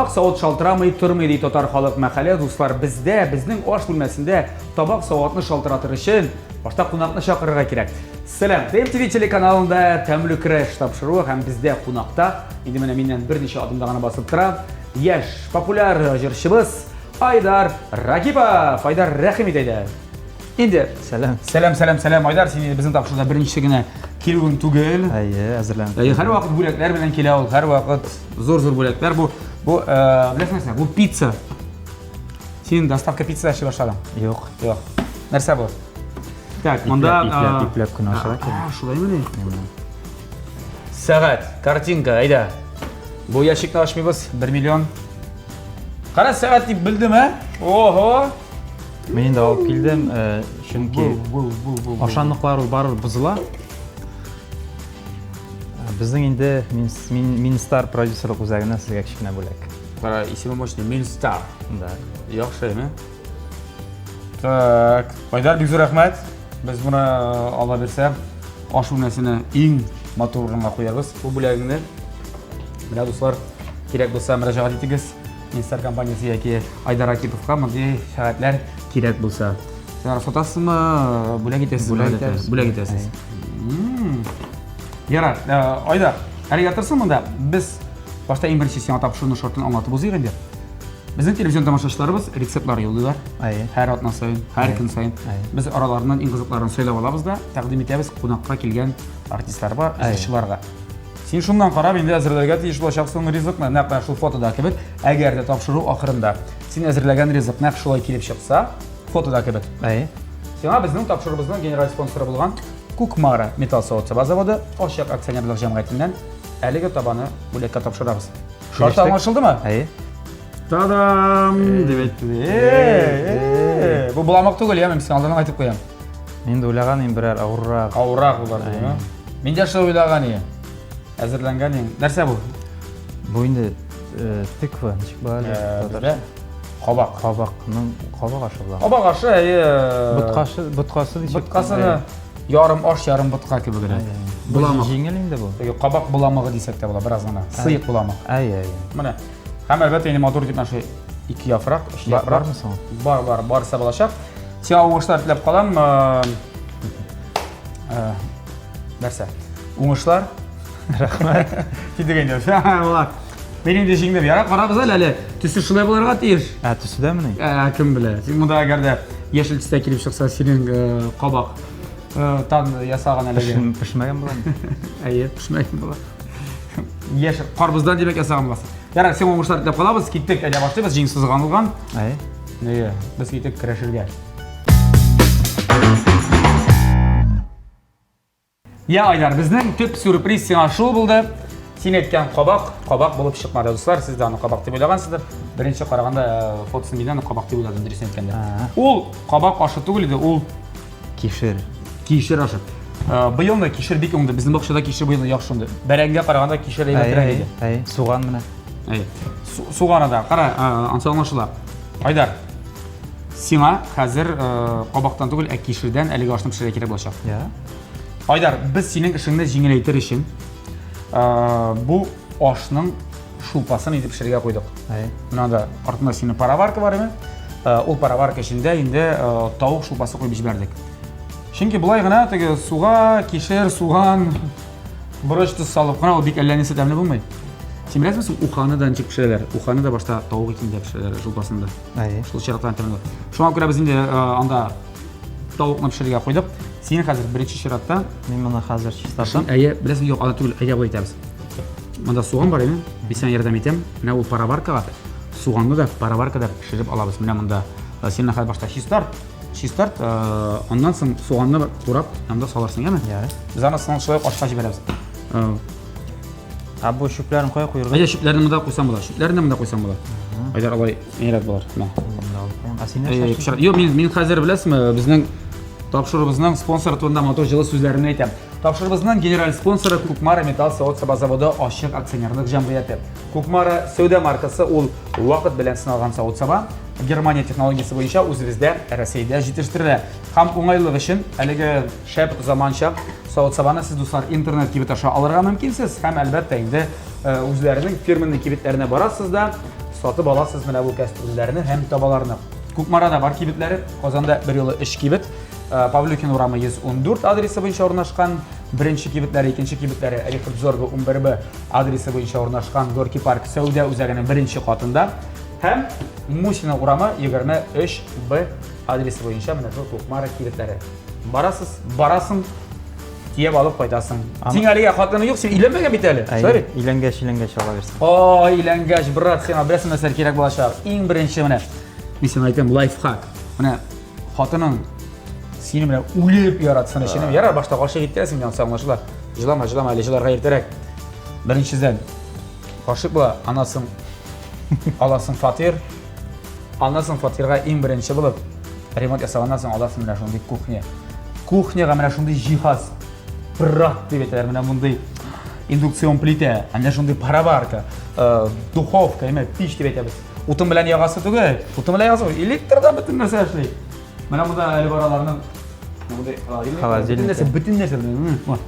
Табақ сауат шалтырамай тұрмай дейді отар халық мәқәле дуслар. Біздің аш бөлмесінде табақ сауатны шалтыратыр үшін башта қонақны шақырырға керек. Сәлем, ТМТV телеканалында тәмлі кіреш тапшыру һәм бізде қонақта. Енді менен бірнеше адымда ғана басып тұра. Еш, популяр жыршыбыз Айдар Рагипов. Айдар, рәхмет еді. Енді, сәлем Айдар, сен біздің тапшыруда бірінші гіне келуін түгел. Әзірләніп. Әр вақыт бөлектер менен келе ол, әр вақыт зор бөлектер. Бұл пицца. Сен доставка пицца аши башладың? Жоқ. Нәрсе бұл? Так, мұнда... Иплеп күн ашыға келем. Шулай мені? Сағат, картинка, айда. Бұл ящикті ашмайбыз, 1 миллион. Қара сағат деп білдім, ә? Охо! Мен енді алып келдім, шүнкі ашанлықлар барыр бұзыла. Біздің енді Минстар продюсерлік өзәгіне сізге кішкене бөлек. Қара, есімі мощный, Минстар. Да. Яқшы, еме? Так, Айдар, бек зор рахмет. Біз бұны ала берсе, ашу нәрсені ең моторына қоярбыз. Бұл бөлегіне. Міне достар, керек болса мұражағат етігіз. Минстар компаниясы яки Айдар Рагиповқа мұндай шағатлар керек болса. Сен сатасыз ма? Бөлек етесіз? Бөлек етесіз. Ярар, Айдар, әрі атырсың мұнда, біз башта ең бірінші сен тапшырудың шортын аңлатып өзі егенде. Біздің телевизион тамашашыларыбыз рецептлар жолдайлар. Әр атна сайын, әр күн сайын. Біз араларынан ең қызыкларын сөйлеп алабыз да, тәқдим етеміз қонаққа келген артисттар бар, ізшіларға. Сен шундан қарап, енді әзірлерге тиіш болашақсың ризықны, нәқ шул фотода кебет, әгер де тапшыру ақырында. Сен әзірлеген ризық нәқ шулай келіп шықса, фотода кебет. Сен біздің тапшырыбыздың генераль спонсоры болған Кукмара металл сауытсаба заводы Ашық акционерлік жамғайтыннан әлігі табаны бөлекке тапшырамыз. Шарт аңлашылды ма? Тадам! Бұл бұламақ түгіл, мен сен алданан айтып қоям. Мен де ойлаған ең бірәр ауыррақ. Ауыррақ бұлар дейм. Мен де шылы ойлаған ең. Әзірленген ең. Нәрсе бұл? Бұл енді тікві, нешік бәлі? Қабақ. Қабақ ашы бұлақ. Қабақ ашы, бұтқасы нешік? Бұтқасыны ярым аш, ярым бұтқа кебі керек. Бұл жеңел енді бұл? Қабақ бұламығы дейсек те бұла, біраз ғана. Сыйық бұламық. Міне. Һәм әлбәттә инде мотор дип нашы 2 яфрак, 3 яфрак. Бармы соң? Барса булачак. Сиңа уңышлар теләп калам. Нәрсә? Уңышлар. Рәхмәт. Кидегәндә. Була. Мен инде җиңдем. Яра карабыз әле. Төсе шулай буларга тиеш. Төсүдәме ни? Кем белә. Син монда әгәр дә яшел төстә килеп чыкса, синең кабак тан ясаган әле. Пешмәгән була. Пешмәгән була. Яшел карбыздан димәк ясаган буласы. Ярар, сен оңыштар деп қалабыз, кеттік әлі баштайбыз, жеңсіз ғанылған. Біз кеттік кірәшірге. Айдар, біздің төп сюрприз сен ашу болды. Сен еткен қабақ болып шықмады. Достар, сіз де аны қабақ деп ойлағансыздар. Бірінші қарағанда фотосын бейден қабақ деп ойладым, дұрыс еткенде. Ол қабақ ашы түгіл еді, ол кешір ашы. Бұйылында кешір бек оңды, біздің бақшада кешір бұйылында яқшы оңды. Бәрәңге қарағанда кешір әйбәтірәк еді. Суған міне. Суғанада, қара, аңсалмашыла. Айдар, сиңа қазір қабақтан түгіл кешірден әлігі ашының пішірі керек болашақ. Айдар, біз сенің ішіңді жеңілейтір үшін бұл ашының шулпасын едіп пішірге қойдық. Мұнада артында сенің параварка бар еме? Ол параварка ішінде енді тауық шулпасы қойып жібердік. Шынки бұлай ғына суға, кешір, суған бұрышты салып қана, ол бек әлләнесі тәмілі болмай. Сен білесің, уханы да нчик пішірелер. Уханы да башта тауық екінде пішірелер шулпасында. Шыл шырақтан тәмілі. Шуңа көре біз енді анда тауықны пішірге қойдық. Сені қазір бірінші шыратта. Мен мұны қазір шыстардым. Білесің, жоқ, ана түгіл, әйе бұл етеміз. Мұнда суған бар еме, бесен ердем етем. Міне ол параваркаға, суғанды да параваркада пішіріп алабыз. Міне мұнда сені қазір башта шистарт, ондан соң суғанды турап, ямда саларсың, еме? Біз ана сынан шылайып ашқа жібереміз. Бұл шүплерін қоя қойырға? Шүплерін мұнда қойсам болады. Шүплерін мұнда қойсам болады. Айдар, алай, мейрат болар. Мен қазір білесім, біздің тапшырыбызның спонсоры туында мотор жылы сөздерін айтам. Тапшырыбызның генераль спонсоры Кукмара металл сауытсаба заводы Ашық акционерлік жамғияты. Кукмара сәуде маркасы ол уақыт білән сыналған сауытсаба. Германия технологиясы бойынша өзімізде Ресейде жетіштірді. Һәм оңайлық үшін әлігі шәп заманша сауытсабаны сіз достар интернет кебет аша алырға мүмкінсіз. Һәм әлбәттә енді өзлерінің фирменный кебеттеріне барасыз да сатып аласыз менә бу кастрюльләрне һәм табаларны. Кукмарада бар кибетләре, Казанда бер юлы 3 кибет. Павлюкин урамы 114 адресы буенча урнашкан, беренче кибетләре, икенче кибетләре Рихард Зорга 11Б адресы буенча урнашкан Горький парк сәүдә үзәгенең беренче катында һәм Мусина урамы 23Б адресы буенча менә шул Кукмара кибетләре. Барасың, тиеп алып кайтасың. Син әлегә хатыны юк, син өйләнмәгән бит әле. Шулай. Өйләнгәч ала берсен. Өйләнгәч, брат, сиңа берсе нәрсә кирәк булачак. Иң беренче менә мин сиңа әйтәм, лайфхак. Менә хатының сине менә үлеп яратсын өчен. Ярар, башта гашык иткәнсең, янса аңлашыла. Җылама, әле җыларга иртәрәк. Беренчедән гашык була, анасын аласың фатир. Анасың фатирга иң беренче булып ремонт ясаганнан соң аласың менә шундый кухня. Кухняга менә шундый җиһаз. Брат дип әйтәләр, менә мондый индукцион плита, менә шундый пароварка, духовка, пич дип әйтәбез. Утын белән ягасы түгел, утын белән ягасы, электрдан бөтен нәрсә эшли. Менә монда әле бараларның холодильник, бөтен нәрсә белән.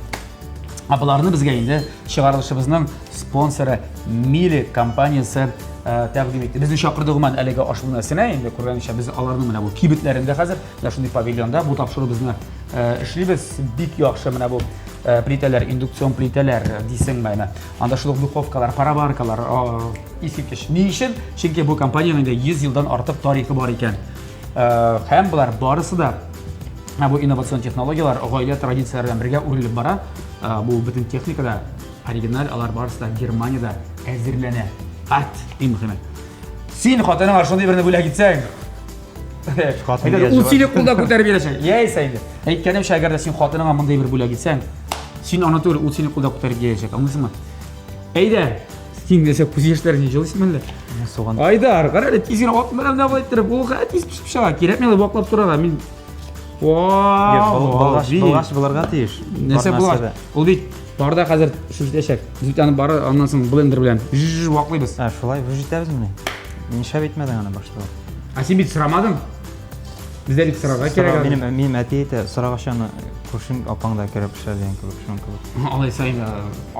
Буларны безгә инде чыгарылышыбызның спонсоры Мили компаниясе тәкъдим итте. Безне чакырдыгыман әлеге аш бүлмәсенә инде күргәнчә без аларның менә бу кибетләрендә хәзер, менә шундый павильонда бу тапшыру безне эшлибез. Бик яхшы менә бу плитәләр, индукцион плитәләр дисеңме. Анда шул духовкалар, пароваркалар искиткеч. Ни өчен? Чөнки бу компаниянең дә 100 елдан артык тарихы бар икән. Һәм булар барысы да бу инновацион технологиялар гаилә традицияләреннән бергә үрелеп бара. Бу бөтен техникада оригинал, алар барысы да Германиядә әзерләнә. Иң мөһиме. Син хатының шундый берне бүләк итсәң, ул сине кулда күтәреп йөрәчәк. Яисә инде. Әйткәнемчә, әгәр дә син хатыныңа мондый бер бүләк итсәң, син аны түгел, ул сине кулда күтәреп йөрәчәк. Аңлыйсыңмы? Әйдә, син дәсә күз яшьләрен җылыйсыңмы әллә? Суган. Айдар, кара әле тизгенә атын белән дә булайттырып, ул тиз пешеп чыга. Кирәкмәде ваклап торырга. Мин Болгаш булырга тиеш. Нәрсә була? Ул бит барда хәзер шүлтәчәк. Зүтәне бары аннан соң блендер белән ваклыйбыз. Шулай вүҗитәбез менә. Нишләп әйтмәдең аны башта? Син бит сорамадың? Бездә бит сорарга кирәк. Минем әти сорагачаны күршең апаңда кереп пешергән кебек, шуның кебек. Алай сайын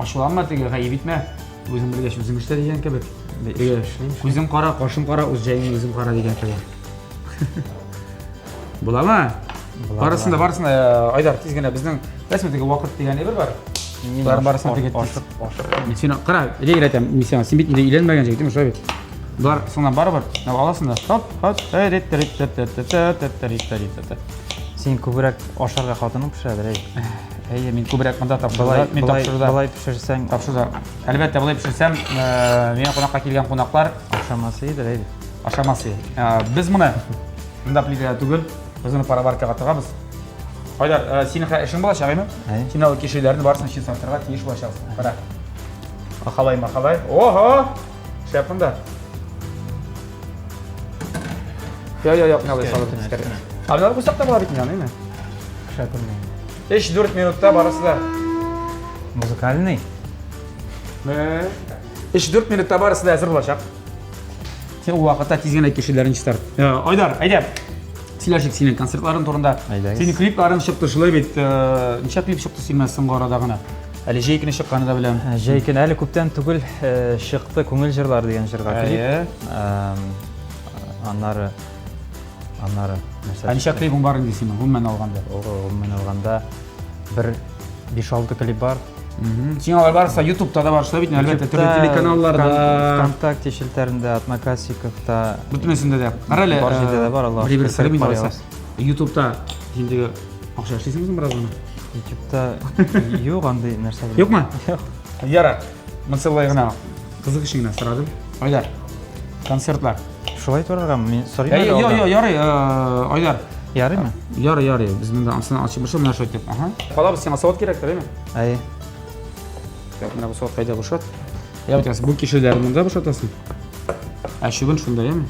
ачуланма теге, гаеп итмә. Үзең белгәч үзең эштә дигән кебек. Күзең кара, кашың кара, үз җәйең үзең кара дигән кебек. Буламы? Барысында Айдар тиз генә безнең рәсмәтеге вакыт дигән бер бар. Барысында теге ашык. Син кара, әйтәм, мин син бит инде өйләнмәгән җегет, диме шулай бит? Булар соңнан барыбер, аласың да. Хоп. Син күбрәк ашарга хатының пешерәдер, Әйе, мин күбрәк монда тапшырда, мин тапшырда. Булай пешерсәң, Тапшырда. Әлбәттә, булай пешерсәм, миңа кунакка килгән кунаклар ашамасы идер, ашамасы. Без моны монда плитада түгел, без моны пароваркага тыгабыз. Айдар, синең эшең булачак, әйме? Син ул кишеләрне барсын өчен сатырга тиеш булачаксың. Кара. Махалай. Ого! Шәпендә. Я, налай салат искәр. Алар бусакта булар икән, әйме? Шәпендә. 3-4 минутта барысы да. Музыкальный? 3-4 минутта барысы да әзер булачак. Сен ул вакытта тиз генә кишеләрне чистар. Айдар, әйдә. Сөйләшик синең концертларың турында. Синең клипларың чыкты шулай бит. Ничә клип чыкты синең соңгы арада гына? Әле җәйкене чыкканы да беләм. Җәйкен әле күптән түгел чыкты, күңел җырлар дигән җырга клип. Аннары нәрсә? Ничә клипың бар инде синең гомумән алганда? Гомумән алганда бер 5-6 клип бар. Син алар барса YouTube'та да бар шулай бит, әлбәттә телеканалларда, ВКонтакте шелтәрендә, Одноклассниковта, бөтенесендә дә. Кара әле. Бар җирдә дә бар, Аллаһ. Бер сәлам инде. YouTube'та инде акча эшлисеңме бераз гына? YouTube'та юк андый нәрсә. Юкмы? Юк. Яра. Монсылай гына кызык эшең генә сорадым. Айдар. Концертлар. Шулай торыргамы? Мин сорыйм. Ярый, Айдар. Ярыймы? Ярый. Без монда ансына ачып башлап менә шулай дип. Калабыз, сиңа сават кирәк, әйме? Әйе. Менә бу сават кайда бушат? Я бит бу кишеләрне монда бушатасың. Шүбен шунда, әйме?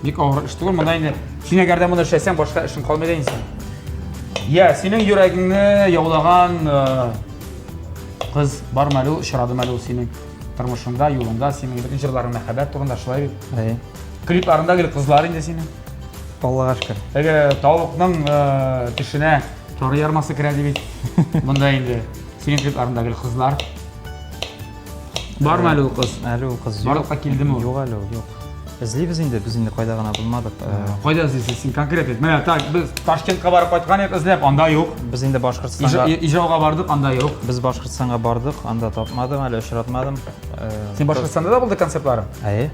Бик авыр эш түгел, монда инде син әгәр дә монда эшләсәң, башка эшең калмый инде. Синең йөрәгеңне яулаган кыз бармы әле, очрадымы әле синең тормышыңда, юлыңда, синең бөтен җырларың мәхәббәт турында шулай бит. Әйе. Клипларында гел кызлар инде синең. Аллага шөкер. Әгәр тавыкның тишенә тары ярмасы керә бит. Монда инде синең клипларында гел кызлар. Бармы әле ул кыз? Әле ул кыз Барлыкка килдеме ул? Юк әле ул, юк. Эзлибез инде, без инде кайда гына булмадык. Кайда эзлисез син конкрет әйт. Менә так, без Ташкентка барып кайткан идек, эзләп, анда юк. Без инде Башкортстанга Ижауга бардык, анда юк. Без Башкортстанга бардык, анда тапмадым, әле очратмадым. Син Башкортстанда да булды концертларың? Әйе.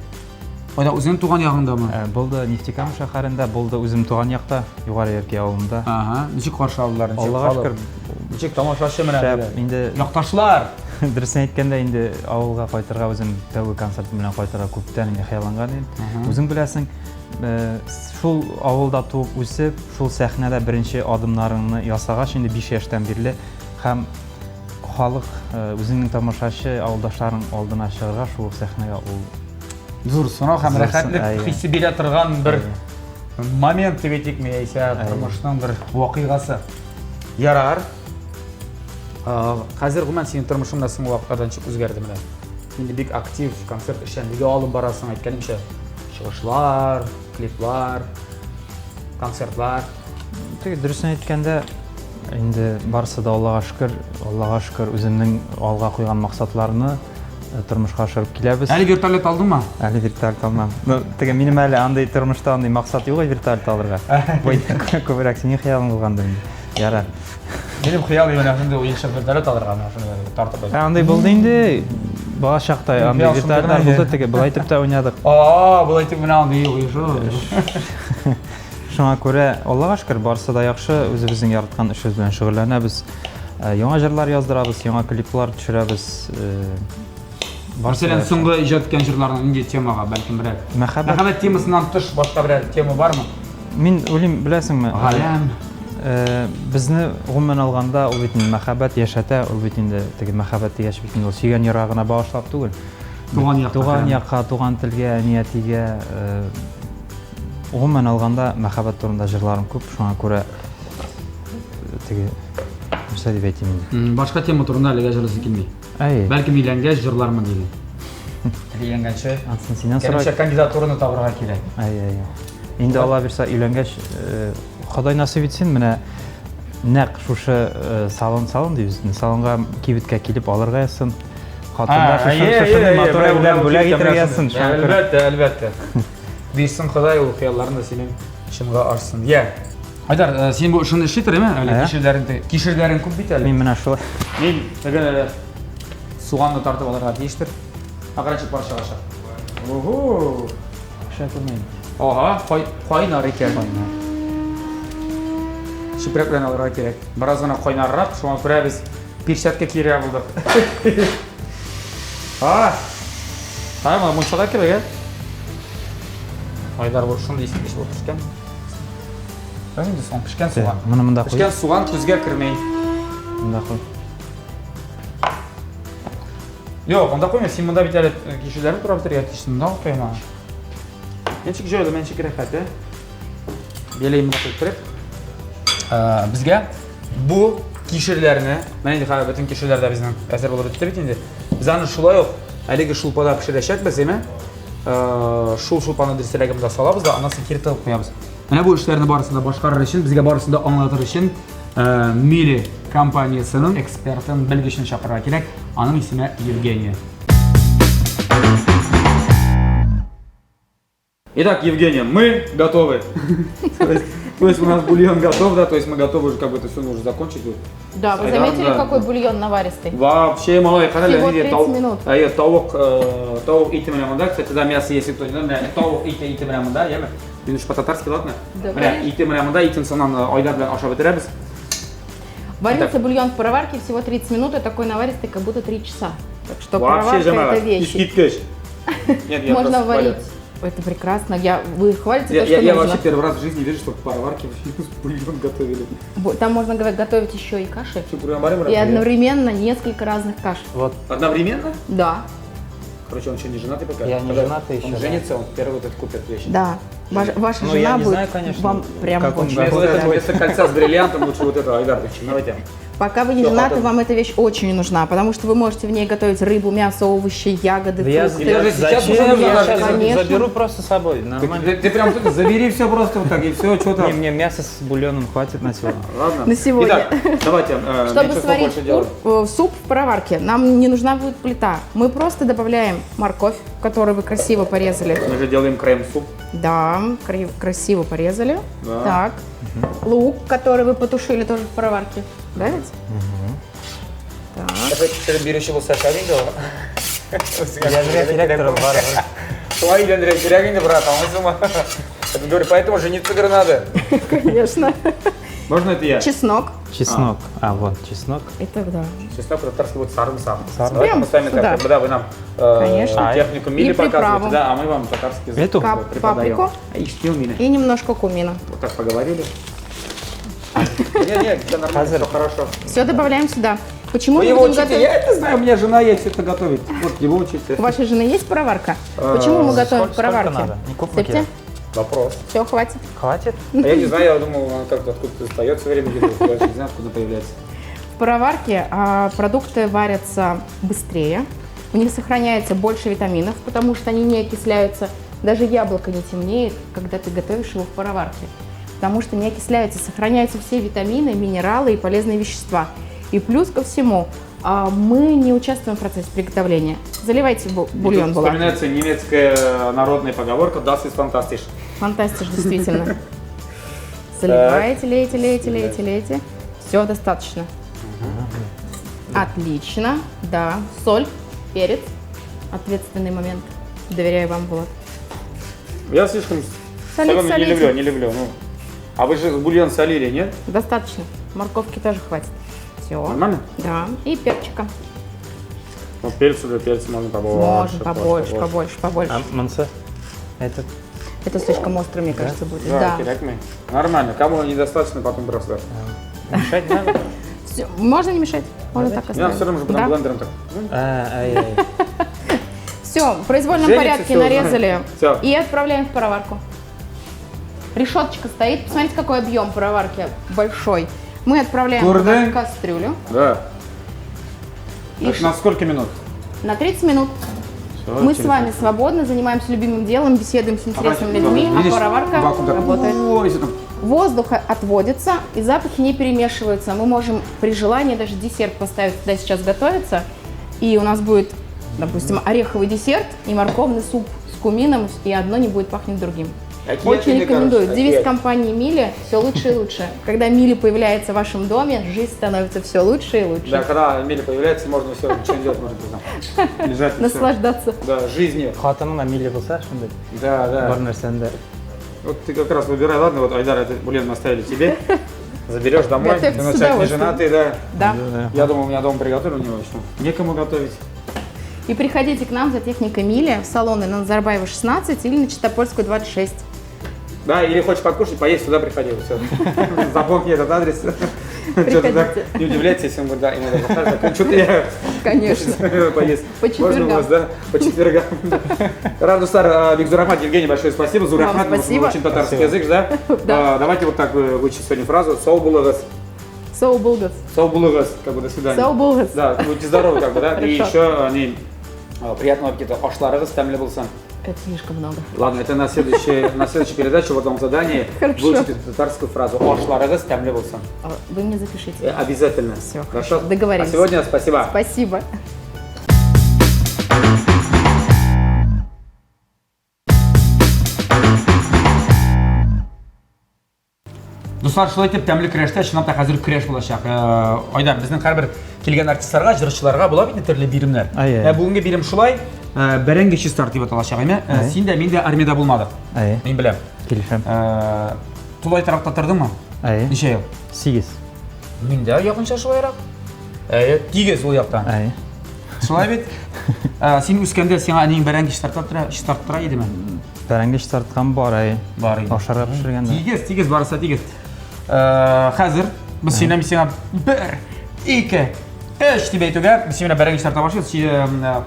Кайда үзеңнең туган ягыңдамы? Булды Нефтекама шәһәрендә, булды үзем туган якта, Югары Ярки авылында. Ага, ничек каршы алдылар? Аллага шөкер. Ничек тамашачы менә Шәп, диде. инде Якташлар. дөресен әйткәндә инде авылга кайтырга үзем тәүге концертым белән кайтырга күптән инде хыялланган идем. Үзең беләсең, шул авылда туып үсеп, шул сәхнәдә беренче адымнарыңны ясагач инде 5 яшьтән бирле һәм халык үзеңнең тамашачы авылдашларың алдына чыгарга шул сәхнәгә ул Зур сынау һәм Зур рәхәтлек сын, хиссе бирә торган бер момент дип әйтикме, яисә тормышның бер вакыйгасы. Ярар. Хәзер гомумән синең тормышың да соңгы вакытларда ничек үзгәрде менә? Инде бик актив концерт эшчәнлеге алып барасың, әйткәнемчә, чыгышлар, клиплар, концертлар. Дөресен әйткәндә инде барысы да Аллага шөкер үземнең алга куйган максатларны тормышка ашырып киләбез. Әле вертолет алдыңмы? Әле вертолет алмам. Теге минем әле андай тормышта андай максат юк вертолет алырга. Бу күбрәк синең хыялың булганда инде. Ярар. Минем хыялым менә шундый уенчык вертолет алырга менә шуны тартып. Андай булды инде. Бала чакта андай вертолетлар булды, теге былай итеп тә уйнадык. Булай итеп менә андай уйышы. Шуңа күрә Аллага шөкер барысы да яхшы, үзебезнең яраткан эшебез белән шөгыльләнәбез. Яңа җырлар яздырабыз, яңа клиплар төшерәбез. Мәсәлән, соңгы иҗат иткән җырларның нинди темага, бәлки берәр. Мәхәббәт темасыннан тыш башка берәр тема бармы? Мин уйлыйм, беләсеңме? Галәм. Безне гомумән алганда ул бит мәхәббәт яшәтә, ул бит инде теге мәхәббәтте яшь бит инде ул сөйгән ярагына багышлап түгел. Туган якка, туган телгә, ниятигә гомумән алганда мәхәббәт турында җырларым күп, шуңа күрә теге нәрсә дип әйтим инде. Башка тема турында әлегә җырлыйсы килми. Бәлки өйләнгәч җырлармын диде. Өйләнгәнче. Ансын синнән Кемчә сорай. кандидатураны табырга кирәк. Инде Алла бирсә өйләнгәч, Ходай насыйп итсен, менә нәкъ шушы салон дибез. Салонга кибеткә килеп алырга ясын. Хатында шушы мотор белән бүләк итәргә ясын. Әлбәттә. Бирсен Ходай ул хыялларын да синең чынга ашсын. Айдар, син бу шуны эшлитер эме? Әле кишерләрен күп бит әле. Мин менә шулай. Мин теге суганны тартып алырга тиештер. Акырынча парчалаша. Ого! Шәкермен. Ага, кайнар икән. Чипрәк белән алырга кирәк. Бераз гына кайнаррак, шуңа күрә без перчатка киерә булдык. Мына мунчага кирәк. Айдар бу шундый исеткеч булып пешкән. Инде соң пешкән суган. Моны монда куй. Пешкән суган күзгә кермәй. Монда куй. Yok, onda koyma. Sen bunda bir tane kişilerin turabıtır yetişsin. Ne koyma? Mençik jöyle, mençik rəxəti. Beləyimini qoyup bizə bu kişilərini, mən indi bütün kişilər də bizdən əsər olur bitib indi. Biz anı şula yox. Әлеге шулпада пішірәшәк біз, еме? Шулпаны дистеләге мұнда салабыз да, анасын кертіліп қоябыз. Мәне бұл ішлеріні барысында башқарыр үшін, бізге барысында аңлатыр үшін Мили компаниясының экспертын білгішін шақырға керек. Аның исеме Евгения. Итак, Евгения, мы готовы. То есть у нас бульон готов, да, то есть мы готовы уже как бы это все нужно закончить. Да, вы заметили, какой бульон наваристый? Вообще, малой, всего 30 минут. Тауық иті менен мында, кстати, да, мясо если кто не знает, тауық иті менен мында, яме? Мен уж по-татарски ладно? Да. Иті менен мында, итін сонан Айдар белән ашап бетерәбез. Варился бульон в пароварке всего 30 минут, и такой наваристый, как будто 3 часа. Так что Вообще, пароварка это вещь. Искиткач. Можно варить. Это прекрасно. Вы хвалите то, что Я нужно. вообще первый раз в жизни вижу, что в пароварке бульон готовили. Там можно готовить еще и каши. И И одновременно несколько разных каш. Вот. Одновременно? Да. Короче, он еще не женатый пока? Я не женатый еще. Он женится, он первый вот этот купит вещи. Да. Ваша Ну, жена я не будет знаю, конечно, вам в прям каком очень году Вместо кольца с бриллиантом лучше вот этого, Айдар, давайте. Пока вы не женаты, вам эта вещь очень нужна, потому что вы можете в ней готовить рыбу, мясо, овощи, ягоды, фрукты. Зачем? Я сейчас Конечно. заберу просто с собой, нормально. Ты прям тут забери все просто вот так, и все, что там. Мне мяса с бульоном хватит на сегодня. Ладно. На сегодня. Итак, давайте, Чтобы меньше сварить больше делать. суп в пароварке, нам не нужна будет плита. Мы просто добавляем морковь, которую вы красиво порезали. Мы же делаем крем-суп. Да, красиво порезали. Да. Так. Лук, который вы потушили тоже в пароварке. Да ведь? Так. Берущий был Саша видел? Я зря директором бар. Твои Андрей, перегни, брат, а он с ума. Это говорю, поэтому жениться надо. Конечно. Можно это я? Чеснок. Чеснок. А, вот, чеснок. Это да. Чеснок татарский будет сарымсак. Сарымсак. Давайте мы с вами Прям так, да, вы нам Конечно. технику И мили приправу. показываете, да, а мы вам татарский язык Эту? преподаем. Паприку. И штил мили. И немножко кумина. Вот так поговорили. Нет, все нормально, все хорошо. Все добавляем сюда. Почему Вы мы его будем учите? готовить? Я это знаю, у меня жена есть это готовить. Вот его учите. У вашей жены есть пароварка? Почему мы готовим в сколько пароварке? надо? Не купно Сыпьте. кидать. Вопрос. Все, хватит. Хватит? А я не знаю, я думал, он как-то откуда-то встает все время, где-то, я даже не знаю, откуда появляется. В пароварке продукты варятся быстрее, у них сохраняется больше витаминов, потому что они не окисляются. Даже яблоко не темнеет, когда ты готовишь его в пароварке, потому что не окисляются, сохраняются все витамины, минералы и полезные вещества. И плюс ко всему, мы не участвуем в процессе приготовления. Заливайте бульон Тут булат. вспоминается немецкая народная поговорка «Das ist fantastisch». Фантастиш, действительно. Заливаете, лейте. Все, достаточно. Отлично. Да. Соль, перец. Ответственный момент. Доверяю вам, Булат. Я слишком соленый Солите. не люблю. Ну. А вы же бульон солили, нет? Достаточно. Морковки тоже хватит. Все. Нормально? Да. И перчика. Ну, перец можно побольше. Можно побольше. А манса? Этот? Это слишком остро, мне кажется, будет. Да, Да. нормально. Кому недостаточно, потом просто. Мешать надо? Всё. Можно не мешать? Можно так Я оставить. все равно же потом Да. блендером так. Ай-яй. Все, в произвольном Женится, порядке всё, нарезали всё. и отправляем в пароварку. Решеточка стоит. Посмотрите, какой объем пароварки большой. Мы отправляем Курды. туда в кастрюлю Да. И Это на сколько минут? на 30 минут. Мы с вами свободны, занимаемся любимым делом, беседуем с интересными людьми, а пароварка работает. Воздух отводится, и запахи не перемешиваются. Мы можем при желании даже десерт поставить, туда сейчас готовится, и у нас будет, допустим, ореховый десерт и морковный суп с кумином, и одно не будет пахнуть другим. Очень рекомендую. Девиз компании Мили – все лучше и лучше. Когда Мили появляется в вашем доме, жизнь становится все лучше и лучше. Да, когда Миля появляется, можно все, ничего не делать, можно там лежать и всё. Наслаждаться. Да, жизнью. Хатының милли болса, шундай. Да. Бар нәрсәндә. Вот ты как раз выбирай, ладно, вот, Айдар, это бульон мы оставили тебе. Заберешь домой, Готовь ты с на человек не удовольствием. женатый, да. Да. Я думал, у меня дома приготовили, у него еще некому готовить. И приходите к нам за техникой Мили в салоны на Назарбаева 16 или на Чистопольскую 26. Да, или хочешь покушать, поесть, сюда приходи, все. Запомни этот адрес. Что-то так не удивляйтесь, если он будет, да, ему даже так, что-то я Конечно. поесть. По Можно у четвергам. вас, да? По четвергам. Равнустар, Бигзурахмат, Евгений, большое спасибо. Зурахмат, мы спасибо. учим татарский язык, да? Да. Давайте вот так выучить сегодня фразу. Соубулыгас. Соу булгас. Соубулыгас, как бы до свидания. Соу булгас. Да, будьте здоровы, как бы, да? И Хорошо. еще они приятного аппетита. Ашларыгас, тәмле булсын. Это слишком много. Ладно, это на следующей передаче, вот вам задание. Хорошо. Выучите татарскую фразу. Ашларыгас, тәмле булсын. Вы мне запишите. Обязательно. Всё, Хорошо? хорошо. Договорились. А сегодня спасибо. Спасибо. Достар, шулай итеп тәмле көрәштә чынлап та хәзер көрәш булачак. Айдар, безнең һәрбер килгән артистларга, җырчыларга була бит төрле биремнәр. Бүгенге бирем шулай, бәрәңге чистар дип аталачак, әйме? Син дә, мин дә армиядә булмадык. Мин беләм. Килешәм. Тулай тарафта тордыңмы? Ничә ел? 8. Мин дә якынча шулайрак. Тигез ул якта. Шулай бит. Син үскәндә сиңа әнинең бәрәңге чистартыра идеме? Бәрәңге чистарткан бар, Бар иде. ашарга пешергән. Тигез, барысы тигез. Хәзер без сиңа 1, 2, 3 дип әйтүгә, без сиңа бәрәңге чистарта башлыйбыз.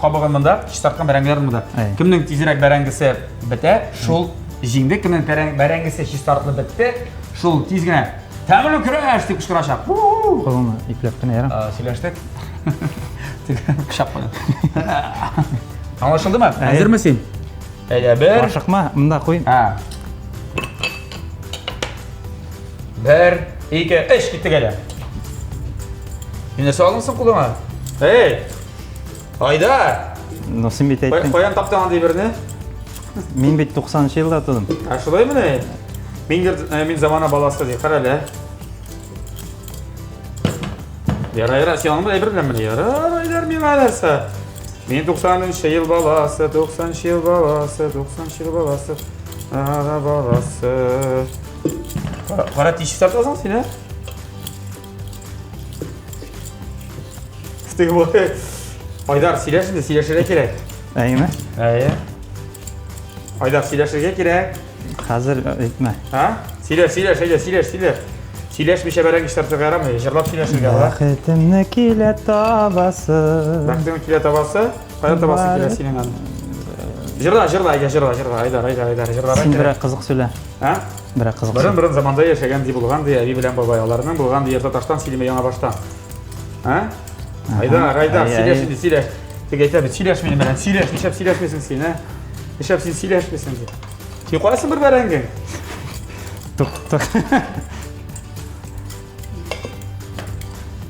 Кабыгын монда, чистарткан бәрәңгеләр монда. Кемнең тизрәк бәрәңгесе бетә, шул җиңде. Кемнең бәрәңгесе чистартылып бетте, шул тиз генә Тәңірлі күрәш деп кышқырашақ. Қолымы иплеп қана ярам. Сөйлештік. Пышақ қойды. Аңлашылды ма? Әзір ме сен? Бір. Ашықма, мұнда қойын. Бір, екі, үш, кеттік әлі. Мен нәрсе алынсың қолыңа? Айдар! Носын бет айттың. Қоян таптағандай біріне? Мен бет 90-шы жылда тұдым. Ашылай міне? Мен замана баласы дей, қара әлі. Яра, сен алыңбы әйбірлі міне? Яра, Айдар мен әлірсі. Мен 90-шы ел баласы, 90-шы ел баласы, 90-шы ел баласы, ара баласы. Қара тиші сартасың сен, ә? Күстігі болай. Айдар, сөйлешінде, сөйлешіре керек. Әй ме? Әйе. Айдар, сөйлешіге керек. Қазір етме. Сөйлеш. Сөйлешмеше бәрәң іштарды ғарамы, жырлап сөйлешіге ала. Бақытымны келе табасы. Бақытымны келе табасы? Қайдан табасы келе сенің аны? Жырла, Айдар, жырла. Сен бірақ қызық сөйле. Бірақ қызық сөйле. Бірін заманда ешегенде болғанды, әбі білән бабайларының болғанды ерті таштан селеме яңа баштан. Айдар, сөйлешінде, сөйлеш. Тек айтабы, сөйлешмені бәрән, сөйлеш, ешеп сөйлешмесің сен, ә? Ешеп сен сөйлешмесің де. Сен қойасың бір бәрәңгің? Тұқ.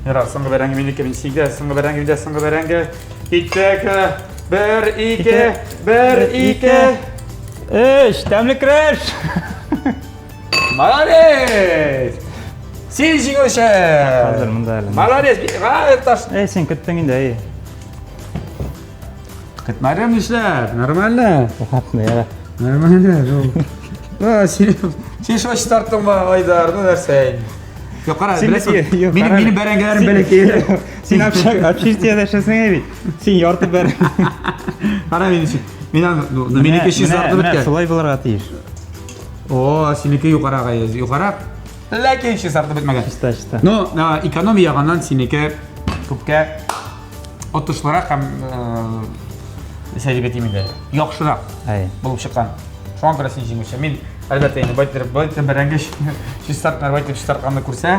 Яра, сыңғы бәрәңгі менеке мен сеңді, сыңғы бәрәңгі. Кеттік, бір, екі. Үш, тәмлі кіріш! Молодец! Сен жеңуші! Қазір мұнда әлі. Молодец! Ғайыпташ! Сен күттің енді, әй. Күтмәрім ішләп, нормально. Қатны, яра. Нормально. Сен шошы тарттың ба, Айдар, ну нәрсәйін? Yok qara, bilasın. Benim bərəngələrim belə deyil. Sen общежитияда yaşasın evi. Sen yartıb bər. Qara men üçün. Meniki işi zartıb bitken. Şolay bularga teyir. Oo, seniki yuqara. Lakin işi zartıb bitmegen. Şista. No, ekonomiya yağından seniki көпкә отышлырак һәм сәҗрибә тимендә. Яхшырак булып чыккан. Шуңа күрә син җиңүче. Мин әлбәттә инде байтыр бәрәңгеш шистартнар байтып шистартканны күрсә,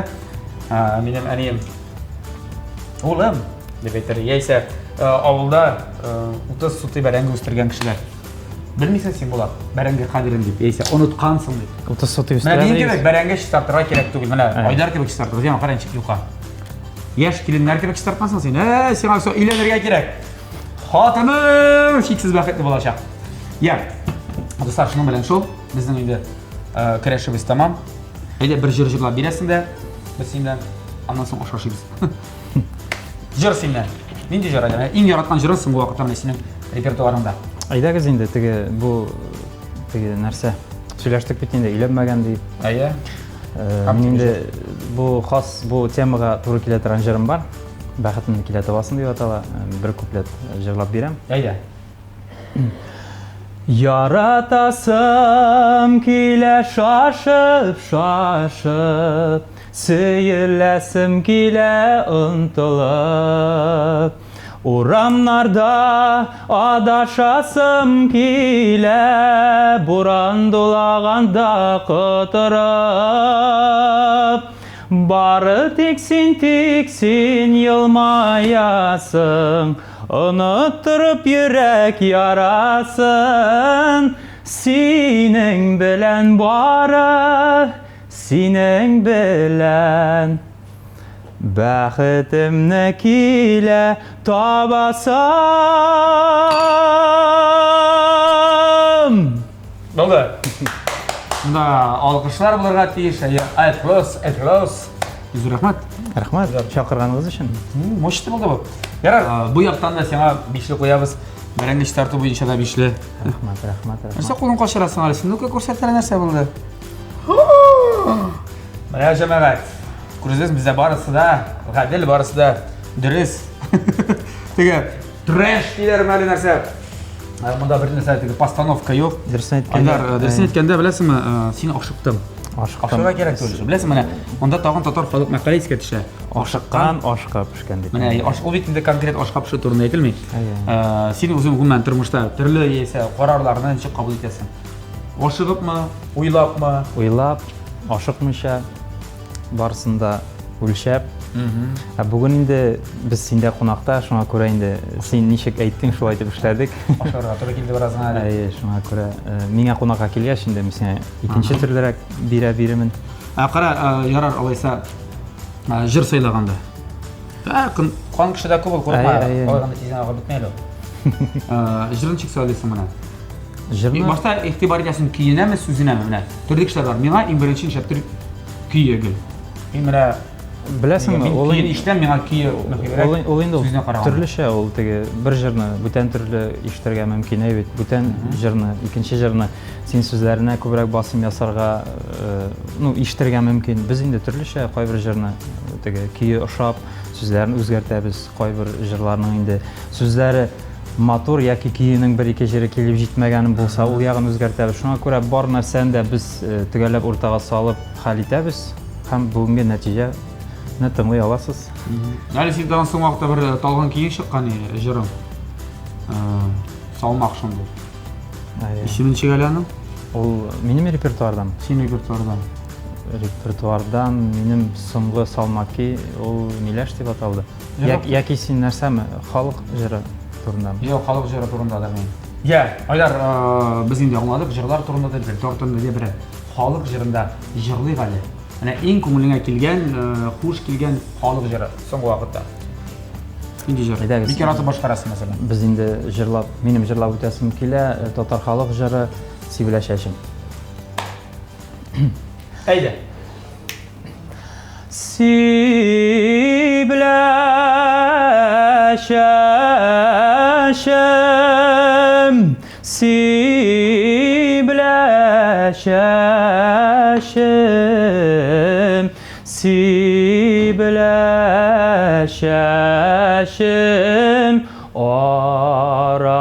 минем әнием улым дип әйтер. Яисә авылда 30 сутый бәрәңге үстергән кешеләр. Белмисең син булат, бәрәңге кадерен дип, яисә оныткансың дип. 30 сутый үстергән. Менә кебек бәрәңге шистартырга кирәк түгел. Менә Айдар кебек шистартыр. Яңа каранчык юка. Яшь киленнәр кебек шистарткансың син. Сиңа өйләнергә кирәк. Хатыным шиксез бәхетле булачак. Я. Достар, шуның белән шул. Безнең инде көрәшебез тамам. Әйдә бер җыр җырлап бирәсең дә, без синнән аннан соң ашашыбыз. Җыр синнән. Нинди җыр әле? Иң яраткан җырың соңгы вакытта менә синең репертуарыңда. Әйдәгез инде теге нәрсә. Сөйләштек бит инде, өйләнмәгән дип. Әйе. Мин инде бу хас бу темага туры килә торган җырым бар. Бәхетемне килә табасың дип атала. Бер куплет җырлап бирәм. Әйдә. Яратасым килә шашып, сөйләсем килә ынтылып. Урамнарда адашасым килә, буран дулаганда кытырып. Бары тик син елмаясың, Unuttırıp yürek yarasın, Sinin bilen barı, sinin bilen. Bəxitimni kilə tabasam. Oldu. Bunda alqışlar bularga tiyиш. Etlos. Yüzü rahmat. Rahmat, çakırğanınız üçün. Moşti oldu bu. Yarar, bu yaqtan da sana bişli qoyabız. Bərəngə iştartı boyunca da bişli. Rahmat. Нәрсә қолын қашырасың әлі? Сен нүкә көрсәттелі нәрсә болды? Мына жәмәғәт. Күресіз, бізде барысы да, ғәділ барысы да, дұрыс. Теге, трэш дейлер мәлі нәрсә. Мұнда бір нәрсә, постановка жоқ. Дұрысын әйткәндә, білесің ме, сені ашықтым. Ашыға керек төліші. Білесің мәне, онда тағын татар халық мәқале еске түші. Ашыққан, ашқа пішкен дейді. Мәне, ол бетінде конкрет ашқа пішу турында етілмей. Сені өзің ғұман тұрмышта түрлі есе қарарларынан неше қабыл етесің. Ашығып ма, ойлап ма? Ойлап, ашықмыша. барысында өлшәп. Бүген инде без синдә кунакта, шуңа күрә инде син ничек әйттең, шулай итеп эшләдек. Ашарга туры килде бераздан әле. Шуңа күрә миңа кунакка килгәч инде мин сиңа икенче төрлерәк биремен. Кара, ярар алайса җыр сайлаганда. Кан кешедә күп ул курыкма. Алганда тиздән агып бетмәйле. Җырын чик сөйләсен менә. Җырны Башта игътибар итәсең көенәме, сүзенәме менә. Төрле кешеләр бар. Миңа иң беренче шәптер көйегел. Менә беләсең, ул иштән миңа көе мөһимрәк. Ул инде төрлечә, ул теге бер җырны бүтән төрле ишетергә мөмкин бит. Бүтән җырны, икенче җырны син сүзләренә күбрәк басым ясарга, ишетергә мөмкин. Без инде төрлечә кайбер җырны теге көе ошап, сүзләрен үзгәртәбез. Кайбер җырларның инде сүзләре матур яки көенең бер-ике җире килеп җитмәгән булса, ул ягын үзгәртәбез. Шуңа күрә бар нәрсәне дә без төгәлләп уртага салып хәл итәбез һәм бүгенге нәтиҗә тыңлый аласыз. Әле синнән соң вакытта бер талгын киң чыккан җырым. Салмак шундый. Исемен чигаләнең? Ул минем репертуардан. Син репертуардан. Репертуардан минем соңгы салмаки ул Миләш дип аталды. Яки син нәрсәме? Халык җыры турындамы? Юк, халык җыры турында да мин. Айдар, без инде аңладык, җырлар турында да репертуар турында да бер халык җырында җырлыйк әле. Менә иң күңелеңә килгән, хуш килгән халык җыры соңгы вакытта. Инде җыр. Бик яраты башкарасың мәсәлән. Без инде җырлап, минем җырлап үтәсем килә, татар халык җыры Сибелә чәчем. Әйдә. Сибелә чәчем, Сибелә чәчем, Сибелә чәчем арала.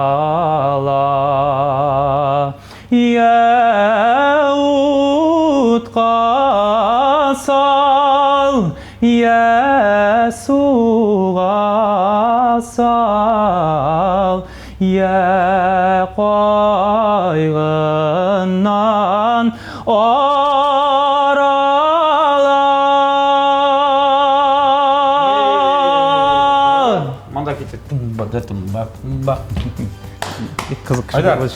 Я утка сал, я суга сал, я кайгыннан арала. Манда китте. Тумба. Бик кызык Айдар. булды.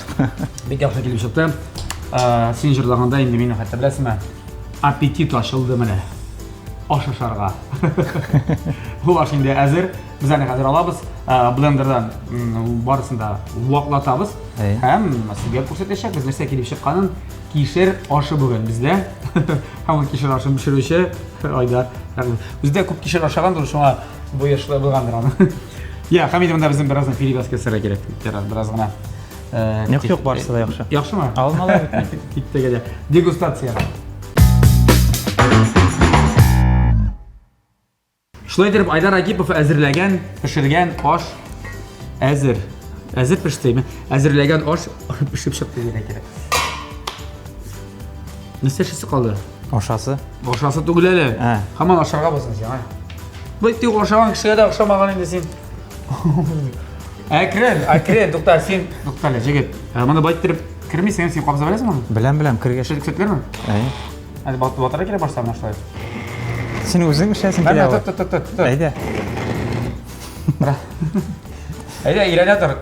Бик яхшы килеп чыкты. Син җырлаганда инде мине хәтта беләсеңме? Аппетит ачылды менә. Аш ашарга. Бу аш инде әзер. Без аны хәзер алабыз. Блендердан барысын да ваклатабыз. Һәм сезгә күрсәтәчәкбез нәрсә килеп чыкканын. Кишер ашы бүген бездә. Һәм кишер ашын пешерүче Айдар. Бездә күп кишер ашагандыр, шуңа бу яшьле булгандыр аны. Хәмид, монда безнең бераздан перевоз кесәргә кирәк. Бераз гына. Юк, барысы да яхшы. Яхшымы? Алмалар бит. Киттегә. Дегустация. Шулай итеп Айдар Агипов әзерләгән, пешергән аш әзер. Әзер пештеме? Әзерләгән аш пешеп чыкты дигән кирәк. Нәрсәсе калды? Ашасы. Ашасы түгел әле. Һаман ашарга булсын син, Бу тик ашаган кешегә дә охшамаган инде син. Әкрен, тукта, син, туктале, җегет. Моны байтырып кирмисең, син кабза беләсеңме? Беләм, кергәч. Шәксәтләрме? Әле батыра кирә башларына шулай. Син үзең эшләсең кирә. Тот. Әйдә. Әйдә, ирәнә тор.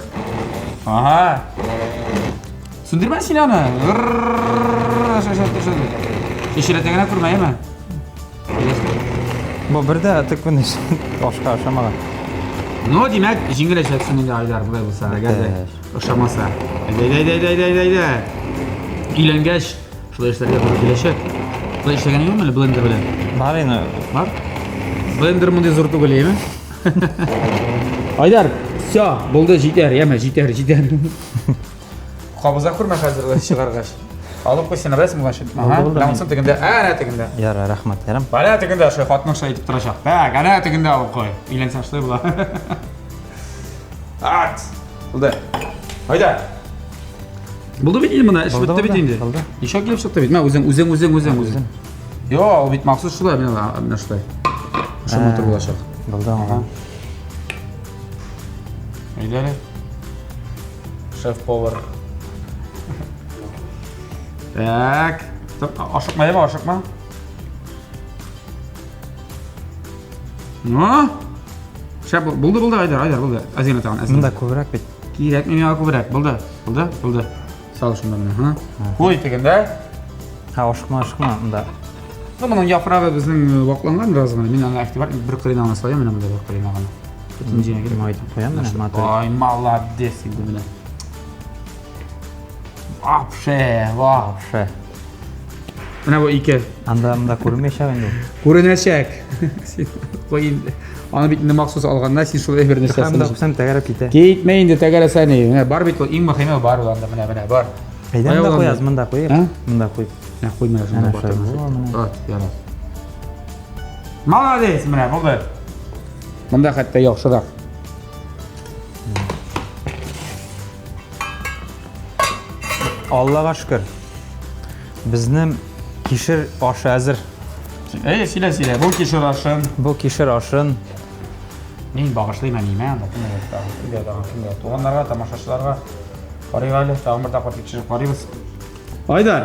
Ага. Сүндермә син аны. Ишәрәтәгенә күрмәйме? Бу бердә тикүне ашка ашамаган. Димәк, җиңеләчәксең инде Айдар, булай булса, әгәр дә ошамаса. Әйдә. Өйләнгәч, шулай эшләргә туры киләчәк. Шулай эшләгән юкмы әле блендер белән? Бар инде. Бар? Блендер мондый зур түгел, әйме? Айдар, всё, булды, җитәр, җитәр. Кабыза күрмә хәзер чыгаргач. Алып куйсана беләсеңме башы? Намсын тегендә, әнә тегендә. Яра, рәхмәт, ярым. Бана тегендә шул хатның шулай итеп торачак. Так, әнә тегендә алып куй. Өйләнсәң шулай була. Булды. Айдар. Булды бит инде моны, эш бетте бит инде. Ишак килеп чыкты бит. Мә үзең. Йо, ул бит махсус шулай менә шулай. Шуны торып булачак. Булды аңа. Айдар. Шеф-повар. Так. Ашыкма. Шап, болды, Айдар, болды. Азина таған, азина. Мында көбірек бит. Керек, мен көбірек, болды. Сал шында міне, Қой дегенде. Ашықма, мында. Мұның япырағы біздің бақыланған разығына. Мен ана әкті бар, бір қырын ағына салайын, мен мұнда бір қырын ағына. Бүтін жеңе керек. Айтып қоям, міне. Ай, молодец, енді міне. Вообще. Мына бұл ике. Анда көрмей шақ енді. Көрінәшек. Қой енді. Аны битінде мақсус алғанда, сен шулай бір нәрсе Қамда құсам тәгәріп кете. Кетме енді тәгәрәсәне. Бар бит ол ең мақайма бар оланда, міне, бар. Қайдан да қояз, мында қойып. Мында қойып. Қойма жында бар. Молодец, міне, болды. Мында қатта яқшырақ. Аллаға шүкір. Біздің кешір ашы әзір. Силе, бұл кешір ашын. Бұл кешір ашын. Мен бағышлаймын әнеймен, туғандарға, тамашашыларға қарайғайлы, тағын бір тақпар кешіріп қарайбыз. Айдар,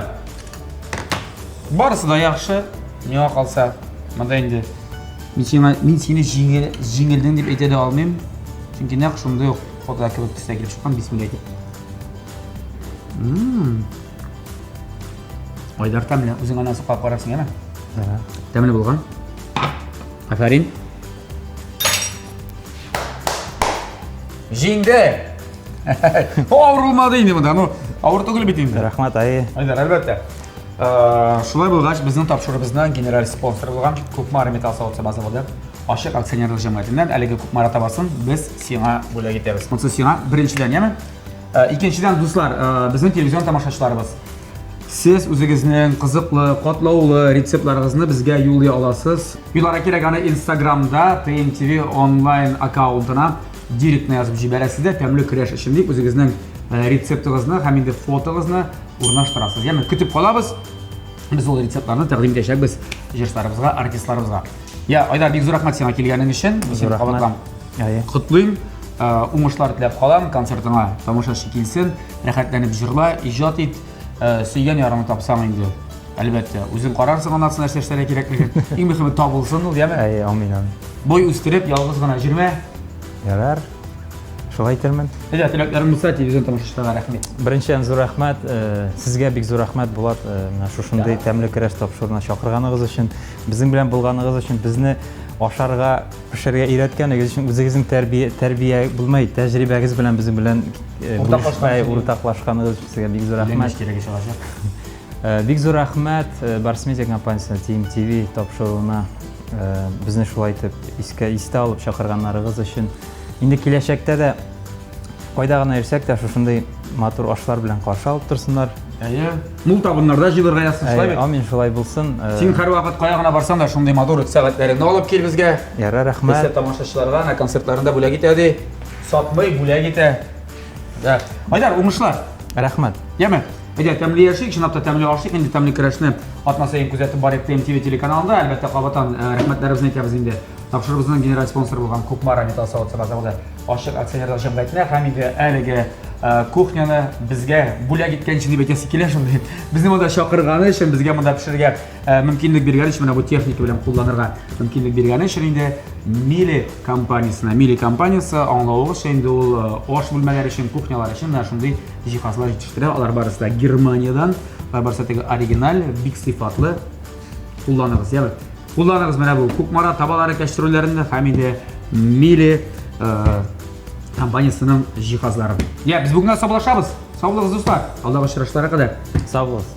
барысы да яқшы, неға қалса, мұнда енді мен сені жеңілдің деп айтады алмайым, çünkü неғ шымды жоқ, қоты әкеліп түсті әкеліп шыққан, бисмилля айтып. Айдар тәмілі, өзің анасы қалып қарапсың, әме? Тәмілі болған. Афарин. Жеңді! Ауырылмады енді мұнда, ауыр түгіл бет енді. Рахмат, айы. Айдар, әлбәтті. Шулай болғаш, біздің тапшырыбыздан генераль спонсор болған Көкмар металл сауытса базы болды. Ашық акционерлік жамағатынан әлігі Көкмар атабасын біз сиңа бөлек етеміз. Мұнсы сиңа біріншіден, емі? Екіншіден, достар, біздің телевизион тамашашыларыбыз. Сіз өзіңіздің қызықлы, қотлаулы рецептларыңызды бізге юлай аласыз. Юлара керек аны Instagram'da TMTV онлайн аккаунтына директно yazып жібересізді. Тәмлі күреш үшін деп өзіңіздің рецептіңізді, хәмінде фотоңызды орнаштырасыз. Яғни күтіп қалабыз. Біз ол рецептларны тәқдим етешек біз жерлерімізге, артистларымызға. Айдар, бек зор рахмат сеңа келгенің үшін. Зор рахмат. Құтлыйм. Уңышлар тілеп қалам, концертіңа тамашашы келсін, рәхәтләніп жырла, ижат ет, сүйген ярыңы тапсаң енді. Әлбәтте, өзің қарарсың анасын нәрселер керектігі. Ең мұхимет табылсын, ол деме? Амин. Бой үстіріп, ялғыз ғана жүрме. Ярар. Шулай айтермін. Тілектәрім мұса, телевизион тамашашыларға рахмет. Біріншіден зор рахмат, сізге бек зор рахмат болады. Шушындай тәмлі күреш тапшырына шақырғаныңыз үшін, біздің білен болғаныңыз үшін, бізді ашарға, пішірге үйреткеніңіз үшін, өзіңіздің тәрбие болмай, тәжірибеңіз білен біздің білен ортақлашқаныңыз үшін сізге бек зор рахмат. Бек зор рахмат Барс Медиа компаниясына TMTV тапшыруына бізді шулай айтып, еске алып шақырғандарыңыз үшін. Енді келешекте де қайда ғана ерсек те шушындай матур ашлар білен қаршы алып тұрсындар. Мұл табынларда жылырға ясың шылай бек? Амин, шулай болсын. Сен қар вақыт қаяғына барсан да шындай матур сағаттарыңды алып кел бізге. Яра, рахмат. Бізге тамашашыларға, концертларында бүләк етеді, сатмай бүләк еті. Айдар, ұмышлар. Рахмат. Емі? Тәмлі ершік, шынапта тәмлі ашық, енді тәмлі күрәшіні атмасайын күзәтіп бар ек TMTV телеканалында. Әлбәтті қабатан рахмәтләрімізін етеміз енді. Тапшырыбызның генераль спонсор болған Көкмар металл сауытса базы ашық акционерлік жамағатына һәм енді әлігі кухняны бізге бүләк еткен үшін деп етесі келе шындай. Біздің мұнда шақырғаны үшін, бізге мұнда пішірге мүмкіндік бергені үшін, бұл техника білен қолданырға мүмкіндік бергені үшін енді Мили компаниясы аңлауы үшін, ол аш бөлмелер үшін, кухнялар үшін шындай жиһазлар жетіштірі. Алар барысы да Германиядан, алар барысы да оригинал, бик сифатлы қолданыңыз. Қолданыңыз мәне бұл Көкмара табалары кәштірулерінде һәм енді Мили компаниясының жиһазларын. Біз бүгінгі сау болашабыз. Сау болыңыз достар. Алдағы ұшырашуларға қадар. Сау болыңыз.